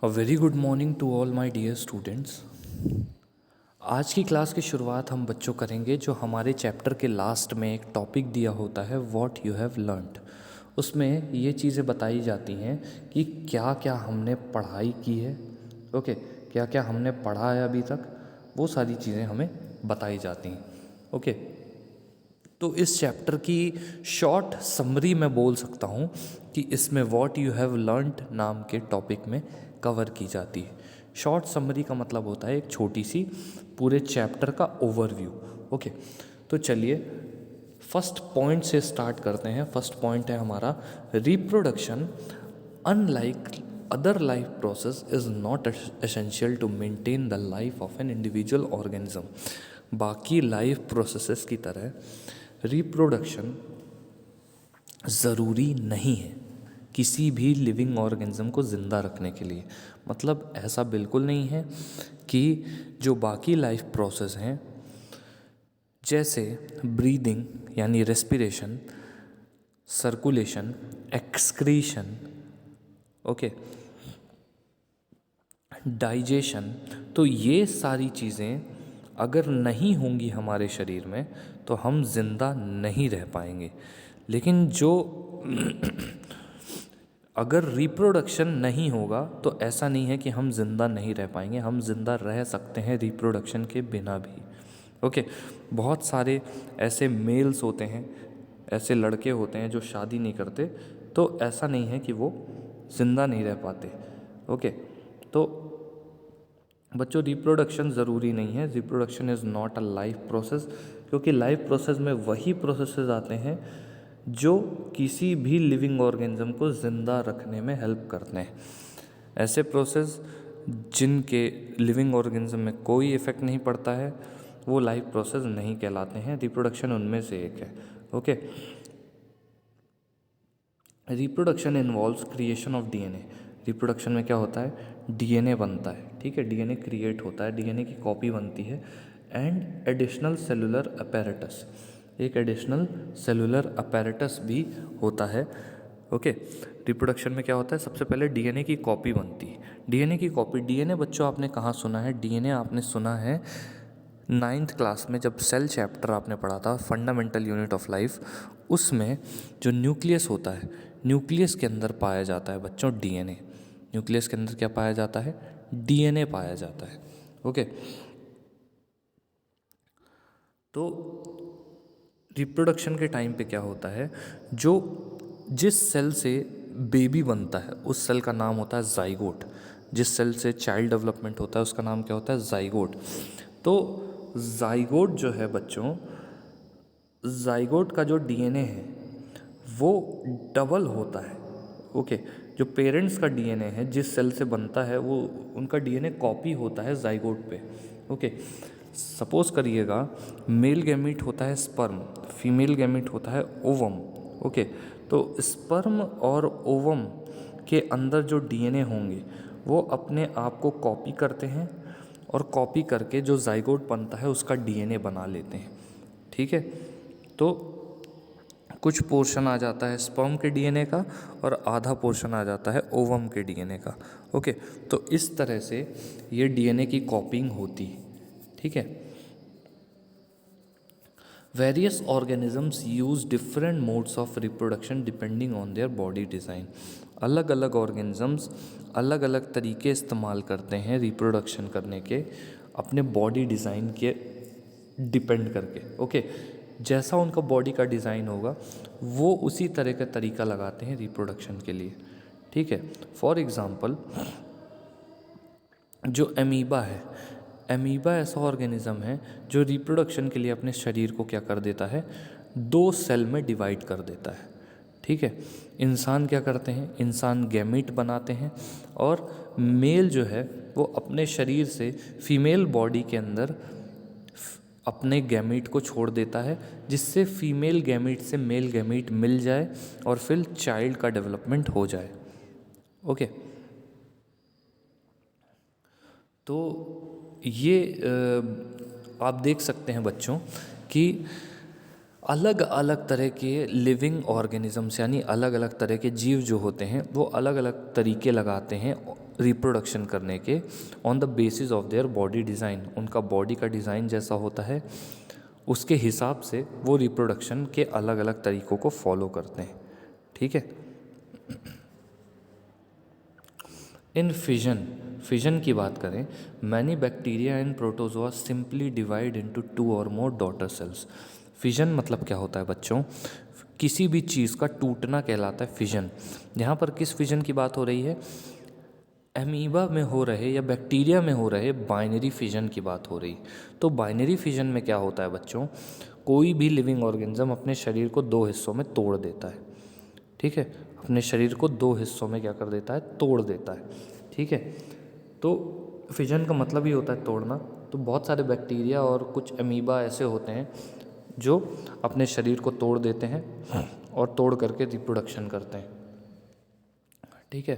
A very good morning to all my dear students. आज की class की शुरुआत हम बच्चों करेंगे जो हमारे चैप्टर के लास्ट में एक टॉपिक दिया होता है व्हाट यू हैव लर्नड। उसमें ये चीज़ें बताई जाती हैं कि क्या क्या हमने पढ़ाई की है, ओके, क्या क्या हमने पढ़ा है अभी तक, वो सारी चीज़ें हमें बताई जाती हैं, ओके। तो इस चैप्टर की शॉर्ट समरी मैं बोल सकता हूँ कि इसमें व्हाट यू हैव लर्नड नाम के टॉपिक में कवर की जाती है। शॉर्ट समरी का मतलब होता है एक छोटी सी पूरे चैप्टर का ओवरव्यू, ओके। तो चलिए फर्स्ट पॉइंट से स्टार्ट करते हैं। फर्स्ट पॉइंट है हमारा reproduction unlike other life process is not essential to maintain the life of an individual organism. बाकी लाइफ प्रोसेसेस की तरह रिप्रोडक्शन ज़रूरी नहीं है किसी भी लिविंग ऑर्गेनिज्म को ज़िंदा रखने के लिए। मतलब ऐसा बिल्कुल नहीं है कि जो बाकी लाइफ प्रोसेस हैं जैसे ब्रीदिंग यानी respiration, circulation, excretion, okay, digestion, तो ये सारी चीज़ें अगर नहीं होंगी हमारे शरीर में तो हम ज़िंदा नहीं रह पाएंगे। लेकिन जो अगर रिप्रोडक्शन नहीं होगा तो ऐसा नहीं है कि हम ज़िंदा नहीं रह पाएंगे, हम ज़िंदा रह सकते हैं रिप्रोडक्शन के बिना भी, ओके। बहुत सारे ऐसे मेल्स होते हैं, ऐसे लड़के होते हैं जो शादी नहीं करते, तो ऐसा नहीं है कि वो ज़िंदा नहीं रह पाते, ओके। तो बच्चों रिप्रोडक्शन ज़रूरी नहीं है, reproduction is not a life process, क्योंकि लाइफ प्रोसेस में वही प्रोसेसेस आते हैं जो किसी भी लिविंग ऑर्गेनिज्म को ज़िंदा रखने में हेल्प करते हैं। ऐसे प्रोसेस जिनके लिविंग ऑर्गेनिज्म में कोई इफ़ेक्ट नहीं पड़ता है वो लाइफ प्रोसेस नहीं कहलाते हैं। रिप्रोडक्शन उनमें से एक है, okay. Reproduction involves creation of DNA. Reproduction में क्या होता है, डीएनए बनता है, ठीक है, डीएनए क्रिएट होता है, डीएनए की कॉपी बनती है, एंड एडिशनल सेलुलर अपैरेटस, एक एडिशनल सेलुलर अपैरेटस भी होता है, ओके। रिप्रोडक्शन में क्या होता है, सबसे पहले डीएनए की कॉपी बनती है। डीएनए की कॉपी, डीएनए बच्चों आपने कहाँ सुना है, डीएनए आपने सुना है 9th क्लास में, जब सेल चैप्टर आपने पढ़ा था, फंडामेंटल यूनिट ऑफ लाइफ, उसमें जो न्यूक्लियस होता है, न्यूक्लियस के अंदर पाया जाता है बच्चों डीएनए। न्यूक्लियस के अंदर क्या पाया जाता है, डीएनए पाया जाता है, ओके। तो रिप्रोडक्शन के टाइम पे क्या होता है, जो जिस सेल से बेबी बनता है उस सेल का नाम होता है जाइगोट। जिस सेल से चाइल्ड डेवलपमेंट होता है उसका नाम क्या होता है, जाइगोट। तो जाइगोट जो है बच्चों, जाइगोट का जो डीएनए है वो डबल होता है, ओके। जो पेरेंट्स का डीएनए है जिस सेल से बनता है वो उनका डीएनए कॉपी होता है जाइगोट पे, ओके। सपोज करिएगा मेल गैमीट होता है स्पर्म, फीमेल गैमीट होता है ओवम, ओके। तो स्पर्म और ओवम के अंदर जो डीएनए होंगे वो अपने आप को कॉपी करते हैं और कॉपी करके जो जाइगोट बनता है उसका डीएनए बना लेते हैं, ठीक है। तो कुछ पोर्शन आ जाता है स्पर्म के डीएनए का और आधा पोर्शन आ जाता है ओवम के डीएनए का, ओके। तो इस तरह से ये डीएनए की कॉपिंग होती है, ठीक है। Various organisms use different modes of reproduction depending on their body design. अलग अलग ऑर्गेनिजम्स अलग अलग तरीके इस्तेमाल करते हैं रिप्रोडक्शन करने के, अपने बॉडी डिज़ाइन के डिपेंड करके, ओके। जैसा उनका बॉडी का डिज़ाइन होगा वो उसी तरह का तरीका लगाते हैं रिप्रोडक्शन के लिए, ठीक है। फॉर एग्ज़ाम्पल जो एमीबा है, एमीबा ऐसा ऑर्गेनिज्म है जो रिप्रोडक्शन के लिए अपने शरीर को क्या कर देता है, 2 सेल में डिवाइड कर देता है, ठीक है। इंसान क्या करते हैं, इंसान गैमीट बनाते हैं और मेल जो है वो अपने शरीर से फीमेल बॉडी के अंदर अपने गैमीट को छोड़ देता है जिससे फीमेल गैमीट से मेल गैमीट मिल जाए और फिर चाइल्ड का डेवलपमेंट हो जाए, ओके। तो ये आप देख सकते हैं बच्चों कि अलग अलग तरह के लिविंग ऑर्गेनिजम्स यानी अलग अलग तरह के जीव जो होते हैं वो अलग अलग तरीके लगाते हैं रिप्रोडक्शन करने के on the basis of their body design. उनका बॉडी का डिज़ाइन जैसा होता है उसके हिसाब से वो रिप्रोडक्शन के अलग अलग तरीक़ों को फॉलो करते हैं। ठीक है। इन फिजन की बात करें, many bacteria and protozoa simply divide into 2 और मोर डॉटर सेल्स। फिजन मतलब क्या होता है बच्चों? किसी भी चीज़ का टूटना कहलाता है फिजन। यहाँ पर किस फिजन की बात हो रही है? एमीबा में हो रहे या बैक्टीरिया में हो रहे बाइनरी फिजन की बात हो रही। तो बाइनरी फिजन में क्या होता है बच्चों? कोई भी लिविंग ऑर्गेनिज्म अपने शरीर को 2 हिस्सों में तोड़ देता है। ठीक है, अपने शरीर को 2 हिस्सों में क्या कर देता है? तोड़ देता है। ठीक है, तो फिजन का मतलब ही होता है तोड़ना। तो बहुत सारे बैक्टीरिया और कुछ अमीबा ऐसे होते हैं जो अपने शरीर को तोड़ देते हैं और तोड़ करके रिप्रोडक्शन करते हैं। ठीक है,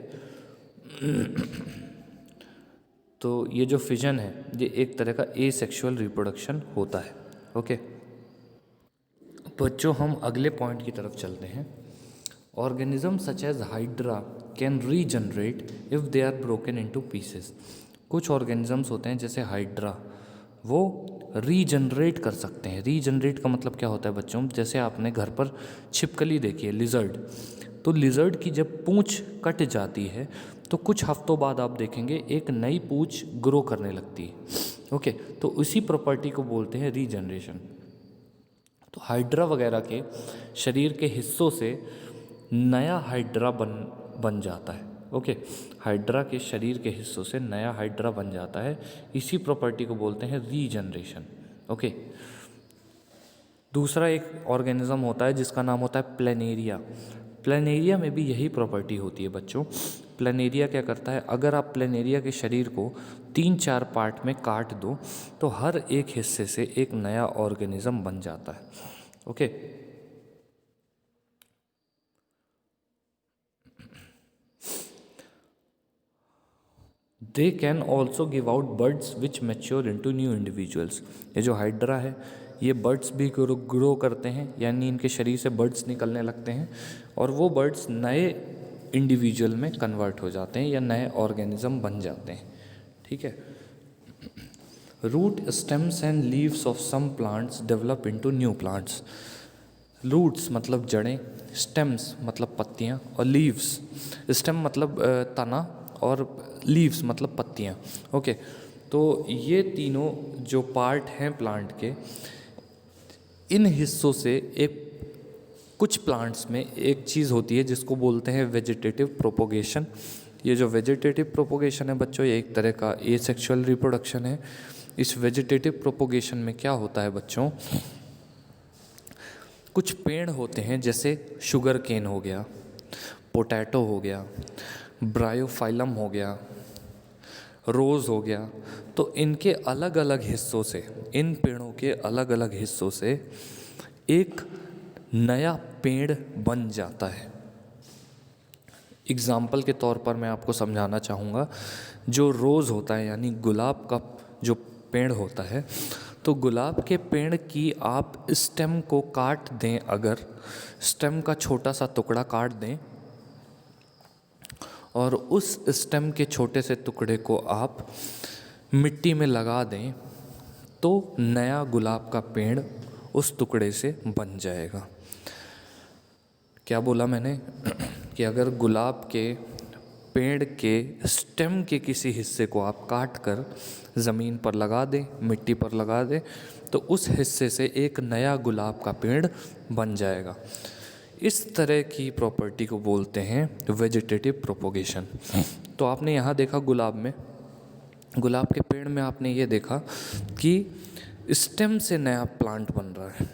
तो ये जो फिजन है ये एक तरह का एसेक्सुअल रिप्रोडक्शन होता है। ओके बच्चों, हम अगले पॉइंट की तरफ चलते हैं। Organism such as hydra can regenerate if they are broken into pieces. कुछ ऑर्गेनिजम्स होते हैं जैसे हाइड्रा, वो रीजनरेट कर सकते हैं। रीजनरेट का मतलब क्या होता है बच्चों? जैसे आपने घर पर छिपकली देखी है, लिजर्ड। तो लिजर्ड की जब पूंछ कट जाती है तो कुछ हफ्तों बाद आप देखेंगे एक नई पूंछ ग्रो करने लगती है। ओके, तो उसी प्रॉपर्टी को बोलते हैं रीजनरेशन। तो हाइड्रा वगैरह के शरीर के हिस्सों से नया हाइड्रा बन जाता है। ओके, हाइड्रा के शरीर के हिस्सों से नया हाइड्रा बन जाता है। इसी प्रॉपर्टी को बोलते हैं रीजनरेशन। ओके, दूसरा एक ऑर्गेनिज्म होता है जिसका नाम होता है प्लेनेरिया। प्लेनेरिया में भी यही प्रॉपर्टी होती है बच्चों। प्लेनेरिया क्या करता है? अगर आप प्लेनेरिया के शरीर को 3-4 पार्ट में काट दो तो हर एक हिस्से से एक नया ऑर्गेनिज्म बन जाता है। Okay, they can also give out birds which mature into new individuals. ये जो हाइड्रा है ये बर्ड्स भी ग्रो करते हैं, यानी इनके शरीर से बर्ड्स निकलने लगते हैं और वो बर्ड्स नए इंडिविजुअल में कन्वर्ट हो जाते हैं या नए ऑर्गेनिज्म बन जाते हैं। ठीक है, root stems and leaves of some plants develop into new plants. Roots मतलब जड़ें, स्टेम्स मतलब पत्तियां और लीव्स, स्टेम मतलब तना और लीव्स मतलब पत्तियां। ओके, तो ये तीनों जो पार्ट हैं प्लांट के, इन हिस्सों से एक कुछ प्लांट्स में एक चीज़ होती है जिसको बोलते हैं वेजिटेटिव प्रोपोगेशन। ये जो वेजिटेटिव प्रोपोगेशन है बच्चों, ये एक तरह का एसेक्सुअल रिप्रोडक्शन है। इस वेजिटेटिव प्रोपोगेशन में क्या होता है बच्चों? कुछ पेड़ होते हैं जैसे शुगर केन हो गया, पोटैटो हो गया, ब्रायोफाइलम हो गया, रोज़ हो गया। तो इनके अलग अलग हिस्सों से, इन पेड़ों के अलग अलग हिस्सों से एक नया पेड़ बन जाता है। एग्ज़ाम्पल के तौर पर मैं आपको समझाना चाहूँगा, जो रोज़ होता है यानी गुलाब का जो पेड़ होता है, तो गुलाब के पेड़ की आप स्टेम को काट दें, अगर स्टेम का छोटा सा टुकड़ा काट दें और उस स्टेम के छोटे से टुकड़े को आप मिट्टी में लगा दें तो नया गुलाब का पेड़ उस टुकड़े से बन जाएगा। क्या बोला मैंने? कि अगर गुलाब के पेड़ के स्टेम के किसी हिस्से को आप काट कर ज़मीन पर लगा दें, मिट्टी पर लगा दें, तो उस हिस्से से एक नया गुलाब का पेड़ बन जाएगा। इस तरह की प्रॉपर्टी को बोलते हैं वेजिटेटिव प्रोपोगेशन। तो आपने यहाँ देखा गुलाब के पेड़ में आपने ये देखा कि स्टेम से नया प्लांट बन रहा है।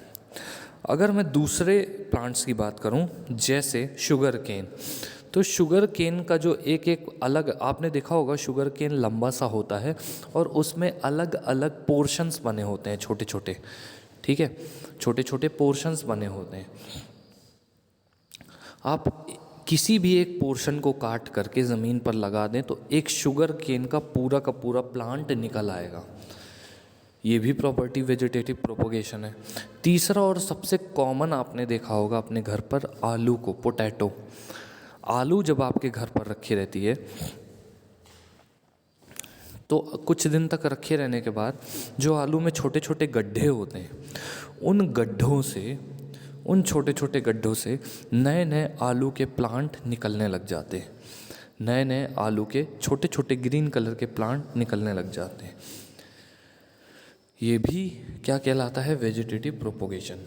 अगर मैं दूसरे प्लांट्स की बात करूं जैसे शुगर केन, तो शुगर केन का जो एक अलग, आपने देखा होगा शुगर केन लंबा सा होता है और उसमें अलग अलग पोर्शंस बने होते हैं, छोटे छोटे। ठीक है, छोटे छोटे पोर्शंस बने होते हैं। आप किसी भी एक पोर्शन को काट करके ज़मीन पर लगा दें तो एक शुगर केन का पूरा प्लांट निकल आएगा। ये भी प्रॉपर्टी वेजिटेटिव प्रोपोगेशन है। तीसरा और सबसे कॉमन आपने देखा होगा अपने घर पर आलू को, पोटैटो। आलू जब आपके घर पर रखी रहती है तो कुछ दिन तक रखे रहने के बाद जो आलू में छोटे छोटे गड्ढे होते हैं, उन छोटे छोटे गड्ढों से नए नए आलू के प्लांट निकलने लग जाते हैं। नए नए आलू के छोटे छोटे ग्रीन कलर के प्लांट निकलने लग जाते हैं। ये भी क्या कहलाता है? Vegetative propagation.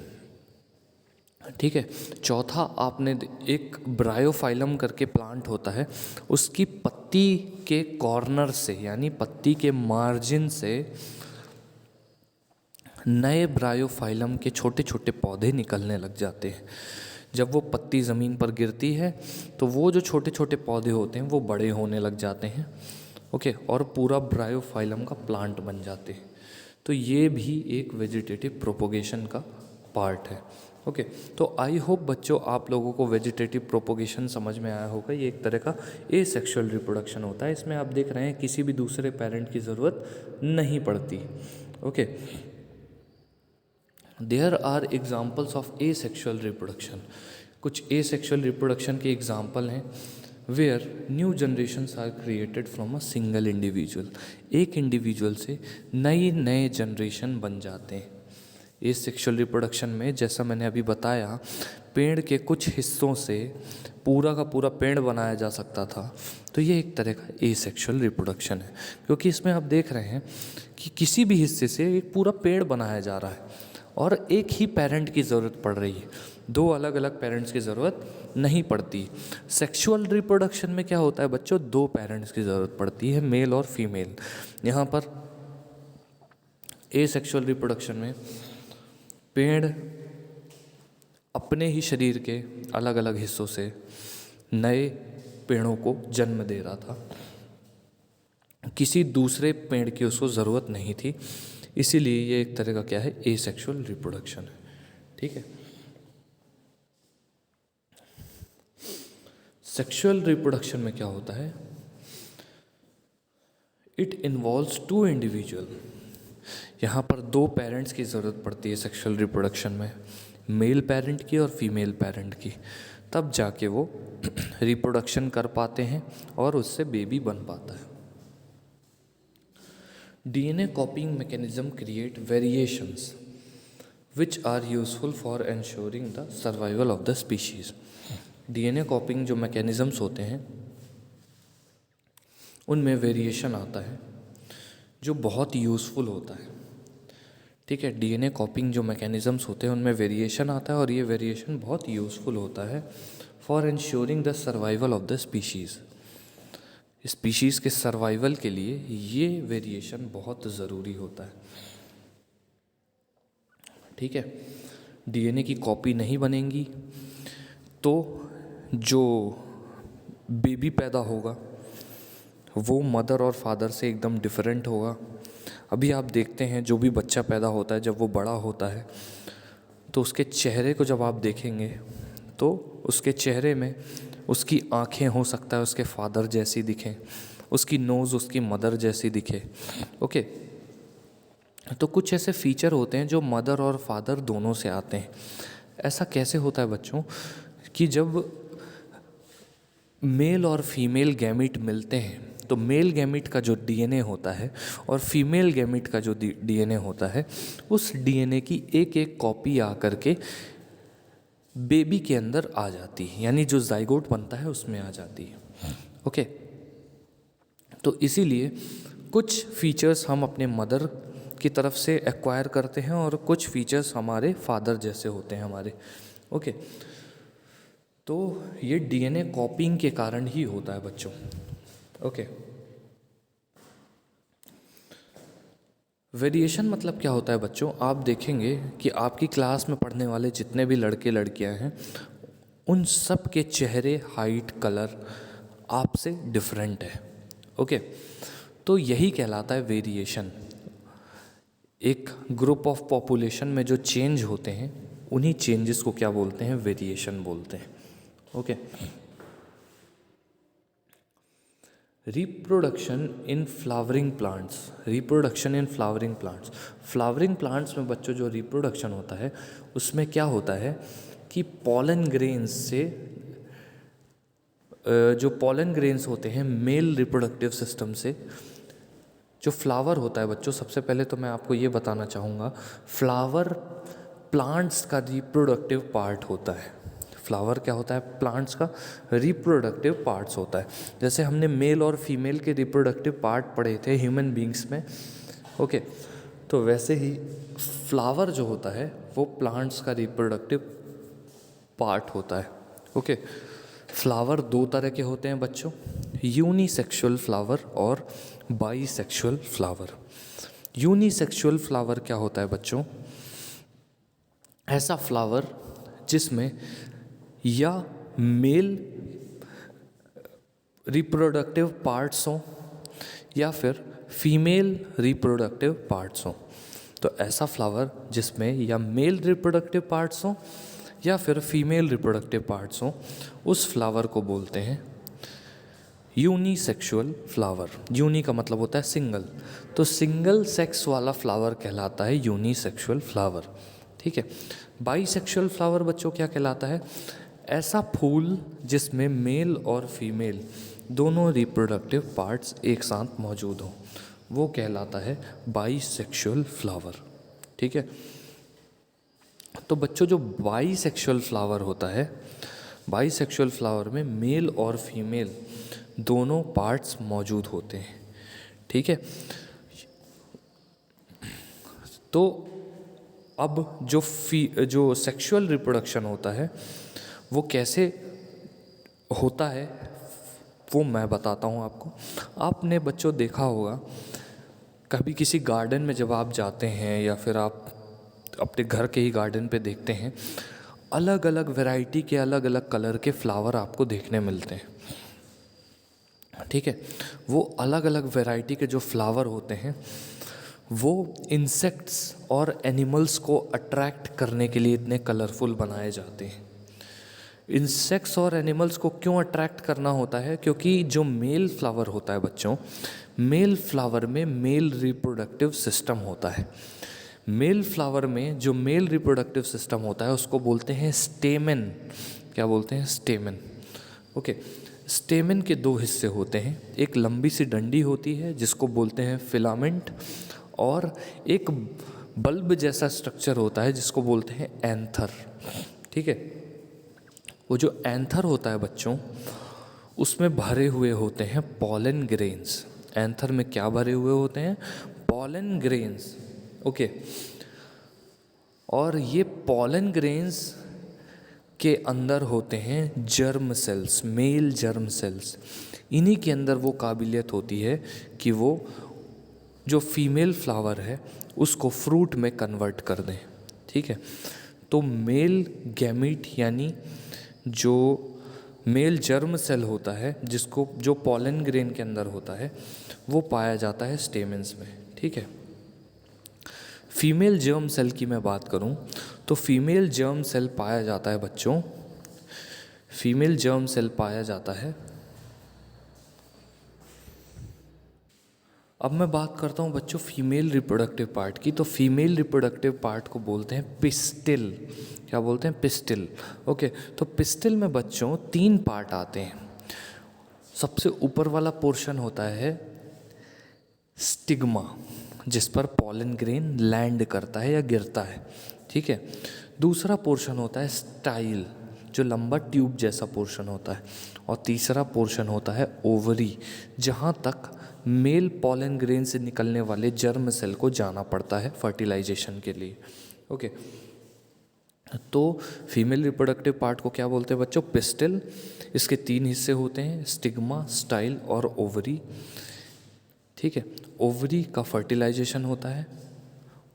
ठीक है। चौथा, आपने एक ब्रायोफाइलम करके प्लांट होता है, उसकी पत्ती के कॉर्नर से यानी पत्ती के मार्जिन से नए ब्रायोफाइलम के छोटे छोटे पौधे निकलने लग जाते हैं। जब वो पत्ती ज़मीन पर गिरती है तो वो जो छोटे छोटे पौधे होते हैं वो बड़े होने लग जाते हैं। ओके, और पूरा ब्रायोफाइलम का प्लांट बन जाते हैं। तो ये भी एक वेजिटेटिव प्रोपोगेशन का पार्ट है। ओके, तो आई होप बच्चों आप लोगों को वेजिटेटिव प्रोपोगेशन समझ में आया होगा। ये एक तरह का एसेक्सुअल रिप्रोडक्शन होता है। इसमें आप देख रहे हैं किसी भी दूसरे पेरेंट की ज़रूरत नहीं पड़ती। Okay, there are examples of asexual reproduction. कुछ एसेक्सुअल रिप्रोडक्शन के एग्जाम्पल हैं where new generations are created from a single individual. एक इंडिविजुअल से नए जनरेशन बन जाते हैं। एसेक्सुअल रिप्रोडक्शन में जैसा मैंने अभी बताया, पेड़ के कुछ हिस्सों से पूरा का पूरा पेड़ बनाया जा सकता था। तो ये एक तरह का एसेक्सुअल रिप्रोडक्शन है, क्योंकि इसमें आप देख रहे हैं कि किसी भी हिस्से से एक पूरा पेड़ बनाया जा रहा है और एक ही पेरेंट की ज़रूरत पड़ रही है, दो अलग अलग पेरेंट्स की ज़रूरत नहीं पड़ती। सेक्सुअल रिप्रोडक्शन में क्या होता है बच्चों? दो पेरेंट्स की ज़रूरत पड़ती है, मेल और फीमेल। यहाँ पर एसेक्सुअल रिप्रोडक्शन में पेड़ अपने ही शरीर के अलग अलग हिस्सों से नए पेड़ों को जन्म दे रहा था, किसी दूसरे पेड़ की उसको ज़रूरत नहीं थी। इसीलिए ये एक तरह का क्या है? एसेक्सुअल रिप्रोडक्शन है। ठीक है। सेक्सुअल रिप्रोडक्शन में क्या होता है? It involves two individual. यहाँ पर दो पेरेंट्स की ज़रूरत पड़ती है सेक्सुअल रिप्रोडक्शन में, मेल पेरेंट की और फीमेल पेरेंट की, तब जाके वो रिप्रोडक्शन कर पाते हैं और उससे बेबी बन पाता है। DNA copying mechanism create variations which are useful for ensuring the survival of the species. DNA copying जो मैकेनिज्म्स होते हैं उनमें वेरिएशन आता है जो बहुत यूज़फुल होता है। ठीक है, डीएनए कॉपिंग जो मैकेनिज़म्स होते हैं उनमें वेरिएशन आता है और ये वेरिएशन बहुत यूज़फुल होता है for ensuring the survival of the species. Species के सर्वाइवल के लिए ये वेरिएशन बहुत ज़रूरी होता है। ठीक है, डीएनए की कॉपी नहीं बनेंगी तो जो बेबी पैदा होगा वो मदर और फादर से एकदम डिफरेंट होगा। अभी आप देखते हैं जो भी बच्चा पैदा होता है, जब वो बड़ा होता है तो उसके चेहरे को जब आप देखेंगे तो उसके चेहरे में उसकी आँखें हो सकता है उसके फादर जैसी दिखें, उसकी नोज़ उसकी मदर जैसी दिखे। ओके, तो कुछ ऐसे फीचर होते हैं जो मदर और फादर दोनों से आते हैं। ऐसा कैसे होता है बच्चों कि जब मेल और फीमेल गैमीट मिलते हैं तो मेल गैमीट का जो डीएनए होता है और फीमेल गैमीट का जो डीएनए होता है, उस डीएनए की एक एक कॉपी आकर के बेबी के अंदर आ जाती है, यानी जो जाइगोट बनता है उसमें आ जाती है। ओके, तो इसीलिए कुछ फीचर्स हम अपने मदर की तरफ से एक्वायर करते हैं और कुछ फीचर्स हमारे फादर जैसे होते हैं हमारे। ओके, तो ये डीएनए कॉपिंग के कारण ही होता है बच्चों। ओके, वेरिएशन मतलब क्या होता है बच्चों? आप देखेंगे कि आपकी क्लास में पढ़ने वाले जितने भी लड़के लड़कियां हैं उन सब के चेहरे, हाइट, कलर आपसे डिफरेंट है। ओके, तो यही कहलाता है वेरिएशन। एक ग्रुप ऑफ पॉपुलेशन में जो चेंज होते हैं उन्हीं चेंजेस को क्या बोलते हैं? वेरिएशन बोलते हैं। Okay, reproduction in flowering plants. Reproduction in flowering plants. Flowering plants में बच्चों जो रिप्रोडक्शन होता है उसमें क्या होता है कि पॉलन ग्रेन्स से जो पॉलन ग्रेन्स होते हैं मेल रिप्रोडक्टिव सिस्टम से जो फ्लावर होता है बच्चों, सबसे पहले तो मैं आपको ये बताना चाहूँगा, फ्लावर प्लांट्स का रिप्रोडक्टिव पार्ट होता है। फ्लावर क्या होता है? प्लांट्स का रिप्रोडक्टिव पार्ट्स होता है। जैसे हमने मेल और फीमेल के रिप्रोडक्टिव पार्ट पढ़े थे ह्यूमन बींग्स में, ओके, तो वैसे ही फ्लावर जो होता है वो प्लांट्स का रिप्रोडक्टिव पार्ट होता है, ओके। फ्लावर दो तरह के होते हैं बच्चों, यूनिसेक्सुअल फ्लावर और बाईसेक्सुअल फ्लावर। यूनिसेक्सुअल फ्लावर क्या होता है बच्चों? ऐसा फ्लावर जिसमें या मेल रिप्रोडक्टिव पार्ट्स हों या फिर फीमेल रिप्रोडक्टिव पार्ट्स हों। तो ऐसा फ्लावर जिसमें या मेल रिप्रोडक्टिव पार्ट्स हों या फिर फीमेल रिप्रोडक्टिव पार्ट्स हों, उस फ्लावर को बोलते हैं यूनिसेक्सुअल फ्लावर। यूनि का मतलब होता है सिंगल, तो सिंगल सेक्स वाला फ्लावर कहलाता है यूनिसेक्सुअल फ्लावर, ठीक है। बाईसेक्सुअल फ्लावर बच्चों क्या कहलाता है? ऐसा फूल जिसमें मेल और फीमेल दोनों रिप्रोडक्टिव पार्ट्स एक साथ मौजूद हों, वो कहलाता है बाईसेक्सुअल फ्लावर, ठीक है। तो बच्चों जो बाईसेक्सुअल फ्लावर होता है, बाईसेक्सुअल फ्लावर में मेल और फीमेल दोनों पार्ट्स मौजूद होते हैं, ठीक है। तो अब जो सेक्सुअल रिप्रोडक्शन होता है वो कैसे होता है वो मैं बताता हूँ आपको। आपने बच्चों देखा होगा कभी किसी गार्डन में जब आप जाते हैं या फिर आप अपने घर के ही गार्डन पे देखते हैं, अलग अलग वैरायटी के अलग अलग कलर के फ्लावर आपको देखने मिलते हैं, ठीक है। वो अलग अलग वैरायटी के जो फ्लावर होते हैं वो इंसेक्ट्स और एनिमल्स को अट्रैक्ट करने के लिए इतने कलरफुल बनाए जाते हैं। इंसेक्ट्स और एनिमल्स को क्यों अट्रैक्ट करना होता है? क्योंकि जो मेल फ्लावर होता है बच्चों, मेल फ्लावर में मेल रिप्रोडक्टिव सिस्टम होता है। मेल फ्लावर में जो मेल रिप्रोडक्टिव सिस्टम होता है उसको बोलते हैं स्टेमेन। क्या बोलते हैं? Stamen, okay. स्टेमेन के दो हिस्से होते हैं, एक लंबी सी डंडी होती है जिसको बोलते हैं फिलामेंट, और एक बल्ब जैसा स्ट्रक्चर होता है जिसको बोलते हैं एंथर, ठीक है। वो जो एंथर होता है बच्चों, उसमें भरे हुए होते हैं पॉलन ग्रेन्स। एंथर में क्या भरे हुए होते हैं? Pollen grains, okay. और ये पॉलन ग्रेन्स के अंदर होते हैं germ cells, male germ cells. इन्हीं के अंदर वो काबिलियत होती है कि वो जो फीमेल फ्लावर है उसको फ्रूट में कन्वर्ट कर दें, ठीक है। तो मेल गैमीट यानी जो मेल जर्म सेल होता है जिसको जो पॉलन ग्रेन के अंदर होता है वो पाया जाता है स्टेमेंस में, ठीक है। फीमेल जर्म सेल की मैं बात करूं तो फीमेल जर्म सेल पाया जाता है बच्चों, फीमेल जर्म सेल पाया जाता है। अब मैं बात करता हूं बच्चों फीमेल रिप्रोडक्टिव पार्ट की, तो फीमेल रिप्रोडक्टिव पार्ट को बोलते हैं पिस्टिल। क्या बोलते हैं? Pistil, okay. तो पिस्टिल में बच्चों 3 पार्ट आते हैं। सबसे ऊपर वाला पोर्शन होता है स्टिग्मा, जिस पर पॉलन ग्रेन लैंड करता है या गिरता है, ठीक है। दूसरा पोर्शन होता है स्टाइल, जो लंबा ट्यूब जैसा पोर्शन होता है, और तीसरा पोर्शन होता है ओवरी, जहाँ तक मेल पॉलन ग्रेन से निकलने वाले जर्म सेल को जाना पड़ता है फर्टिलाइजेशन के लिए, ओके। तो फीमेल रिप्रोडक्टिव पार्ट को क्या बोलते हैं बच्चों? पिस्टिल। इसके 3 हिस्से होते हैं, स्टिग्मा, स्टाइल और ओवरी, ठीक है। ओवरी का फर्टिलाइजेशन होता है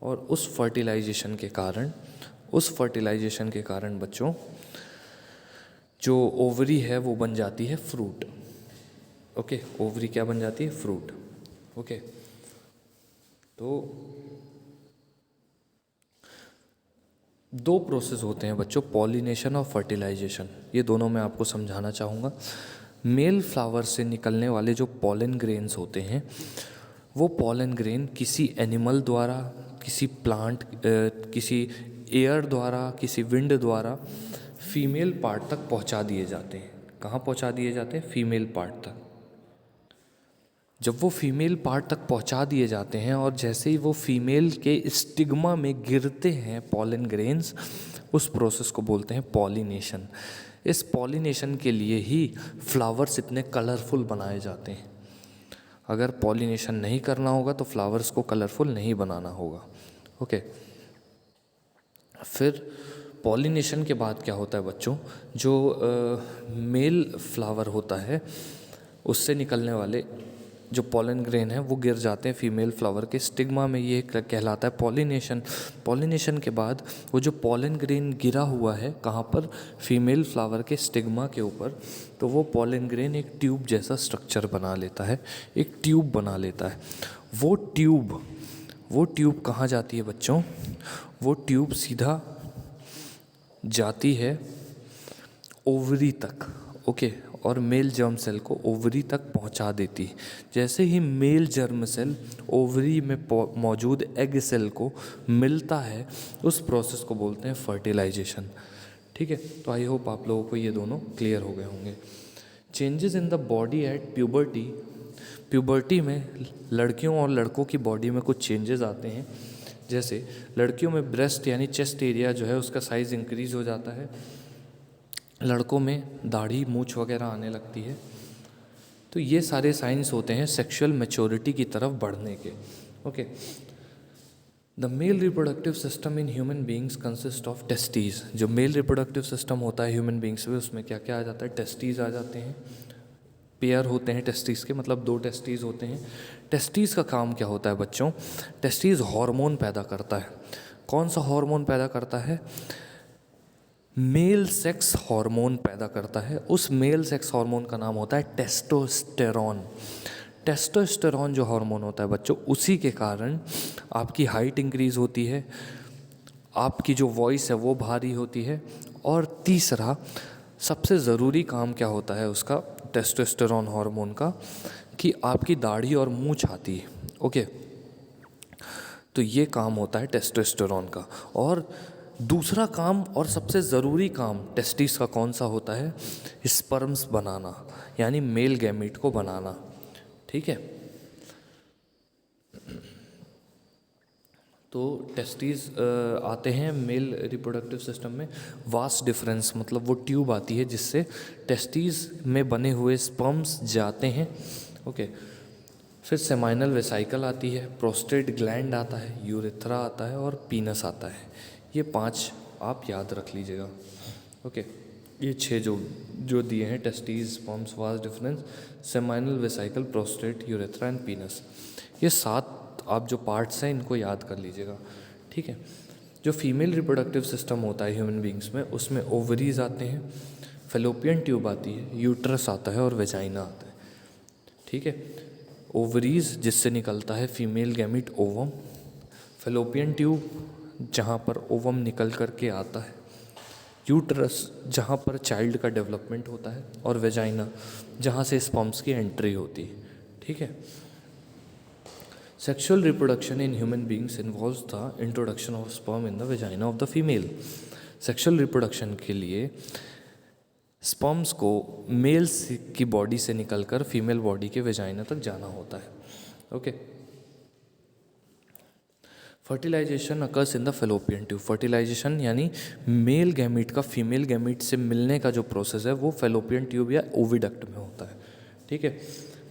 और उस फर्टिलाइजेशन के कारण बच्चों जो ओवरी है वो बन जाती है फ्रूट, ओके। ओवरी क्या बन जाती है? Fruit, okay. तो 2 प्रोसेस होते हैं बच्चों, पॉलिनेशन और फर्टिलाइजेशन। ये दोनों मैं आपको समझाना चाहूँगा। मेल फ्लावर से निकलने वाले जो पॉलन ग्रेन्स होते हैं वो पॉलन ग्रेन किसी एनिमल द्वारा, किसी प्लांट, किसी एयर द्वारा, किसी विंड द्वारा फीमेल पार्ट तक पहुंचा दिए जाते हैं। कहाँ पहुंचा दिए जाते हैं? फीमेल पार्ट तक। जब वो फीमेल पार्ट तक पहुंचा दिए जाते हैं और जैसे ही वो फीमेल के स्टिग्मा में गिरते हैं पॉलन ग्रेन्स, उस प्रोसेस को बोलते हैं पॉलिनेशन। इस पॉलिनेशन के लिए ही फ्लावर्स इतने कलरफुल बनाए जाते हैं। अगर पॉलिनेशन नहीं करना होगा तो फ्लावर्स को कलरफुल नहीं बनाना होगा। ओके, फिर पॉलिनेशन के बाद क्या होता है बच्चों, जो मेल फ्लावर होता है उससे निकलने वाले जो पॉलन ग्रेन है वो गिर जाते हैं फीमेल फ्लावर के स्टिग्मा में, ये कहलाता है पॉलिनेशन। पॉलिनेशन के बाद वो जो पॉलन ग्रेन गिरा हुआ है कहाँ पर, फीमेल फ्लावर के स्टिग्मा के ऊपर, तो वो पॉलन ग्रेन एक ट्यूब जैसा स्ट्रक्चर बना लेता है, एक ट्यूब बना लेता है। वो ट्यूब कहाँ जाती है बच्चों, वो ट्यूब सीधा जाती है ओवरी तक। ओके, और मेल जर्म सेल को ओवरी तक पहुंचा देती है। जैसे ही मेल जर्म सेल ओवरी में मौजूद एग सेल को मिलता है, उस प्रोसेस को बोलते हैं फर्टिलाइजेशन। ठीक है, तो आई होप आप लोगों को ये दोनों क्लियर हो गए होंगे। Changes in the body at puberty, puberty में लड़कियों और लड़कों की बॉडी में कुछ चेंजेस आते हैं। जैसे लड़कियों में ब्रेस्ट यानी चेस्ट एरिया जो है उसका साइज़ इंक्रीज़ हो जाता है, लड़कों में दाढ़ी मूंछ वगैरह आने लगती है। तो ये सारे साइंस होते हैं सेक्सुअल मैच्योरिटी की तरफ बढ़ने के। Okay, the male reproductive system in human beings consist of testes. जो मेल रिप्रोडक्टिव सिस्टम होता है ह्यूमन बींग्स में, उसमें क्या क्या आ जाता है, टेस्टीज आ जाते हैं, पेयर होते हैं टेस्टीज के, मतलब 2 टेस्टीज होते हैं। टेस्टीज का काम क्या होता है बच्चों, टेस्टीज हार्मोन पैदा करता है। कौन सा हार्मोन पैदा करता है, मेल सेक्स हार्मोन पैदा करता है। उस मेल सेक्स हार्मोन का नाम होता है टेस्टोस्टेरॉन। टेस्टोस्टेरॉन जो हार्मोन होता है बच्चों, उसी के कारण आपकी हाइट इंक्रीज़ होती है, आपकी जो वॉइस है वो भारी होती है, और तीसरा सबसे ज़रूरी काम क्या होता है उसका, टेस्टोस्टेरॉन हार्मोन का, कि आपकी दाढ़ी और मूंछ आती है। ओके, तो ये काम होता है टेस्टोस्टेरॉन का। और दूसरा काम और सबसे ज़रूरी काम टेस्टिस का कौन सा होता है, स्पर्म्स बनाना, यानी मेल गैमीट को बनाना। ठीक है, तो टेस्टिस आते हैं मेल रिप्रोडक्टिव सिस्टम में। वास्ट डिफरेंस मतलब वो ट्यूब आती है जिससे टेस्टिस में बने हुए स्पर्म्स जाते हैं। ओके, फिर सेमाइनल वेसाइकल आती है, प्रोस्टेट ग्लैंड आता है, यूरेथ्रा आता है और पीनस आता है। ये 5 आप याद रख लीजिएगा। ओके, ये 6 जो दिए हैं, testes, sperms, vas deferens, seminal vesicle, prostate, urethra and penis, ये 7 आप जो पार्ट्स हैं इनको याद कर लीजिएगा। ठीक है, जो फीमेल रिप्रोडक्टिव सिस्टम होता है ह्यूमन बींग्स में, उसमें ओवरीज आते हैं, फेलोपियन ट्यूब आती है, यूट्रस आता है और वेजाइना आता है। ठीक है, ओवरीज जिससे निकलता है female gamete ovum, fallopian tube जहाँ पर ओवम निकल कर के आता है, यूट्रस जहाँ पर चाइल्ड का डेवलपमेंट होता है, और वेजाइना जहाँ से स्पर्म्स की एंट्री होती है। ठीक है, sexual reproduction in human beings involves the introduction of sperm in the vagina of the female. Sexual reproduction के लिए स्पर्म्स को मेल की बॉडी से निकलकर फीमेल बॉडी के वेजाइना तक जाना होता है। Okay, fertilization occurs in the fallopian tube. Fertilization यानी मेल गैमीट का फीमेल गैमीट से मिलने का जो प्रोसेस है वो फेलोपियन ट्यूब या ओविडक्ट में होता है। ठीक है,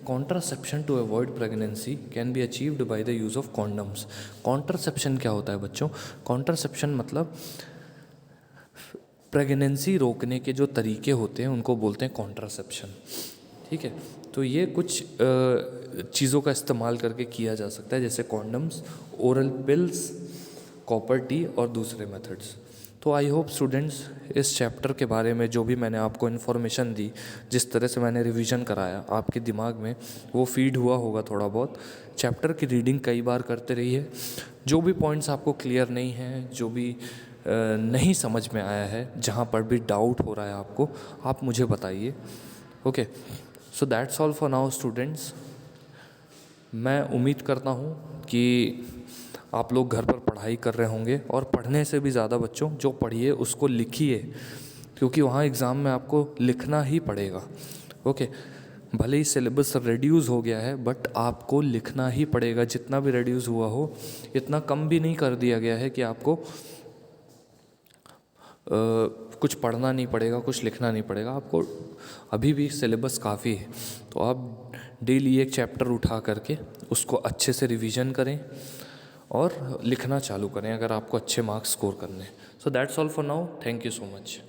contraception to avoid pregnancy can be achieved by the use of condoms. Contraception क्या होता है बच्चों, कॉन्ट्रासेप्शन मतलब प्रेगनेंसी रोकने के जो तरीके होते हैं उनको बोलते हैं कॉन्ट्रासेप्शन। ठीक है, तो ये कुछ चीज़ों का इस्तेमाल करके किया जा सकता है, जैसे condoms, oral pills, copper T और दूसरे मेथड्स। तो आई होप स्टूडेंट्स इस चैप्टर के बारे में जो भी मैंने आपको इन्फॉर्मेशन दी, जिस तरह से मैंने रिवीजन कराया, आपके दिमाग में वो फीड हुआ होगा थोड़ा बहुत। चैप्टर की रीडिंग कई बार करते रहिए। जो भी पॉइंट्स आपको क्लियर नहीं हैं, जो भी नहीं समझ में आया है, जहाँ पर भी डाउट हो रहा है आपको, आप मुझे बताइए। Okay, so that's all for now students. मैं उम्मीद करता हूँ कि आप लोग घर पर पढ़ाई कर रहे होंगे, और पढ़ने से भी ज़्यादा बच्चों जो पढ़िए उसको लिखिए, क्योंकि वहाँ एग्ज़ाम में आपको लिखना ही पड़ेगा। ओके, भले ही सिलेबस रिड्यूस हो गया है बट आपको लिखना ही पड़ेगा, जितना भी रिड्यूस हुआ हो। इतना कम भी नहीं कर दिया गया है कि आपको कुछ पढ़ना नहीं पड़ेगा, कुछ लिखना नहीं पड़ेगा। आपको अभी भी सिलेबस काफ़ी है, तो आप डेली एक चैप्टर उठा करके उसको अच्छे से रिवीजन करें और लिखना चालू करें अगर आपको अच्छे मार्क्स स्कोर करने हैं। So that's all for now, thank you so much.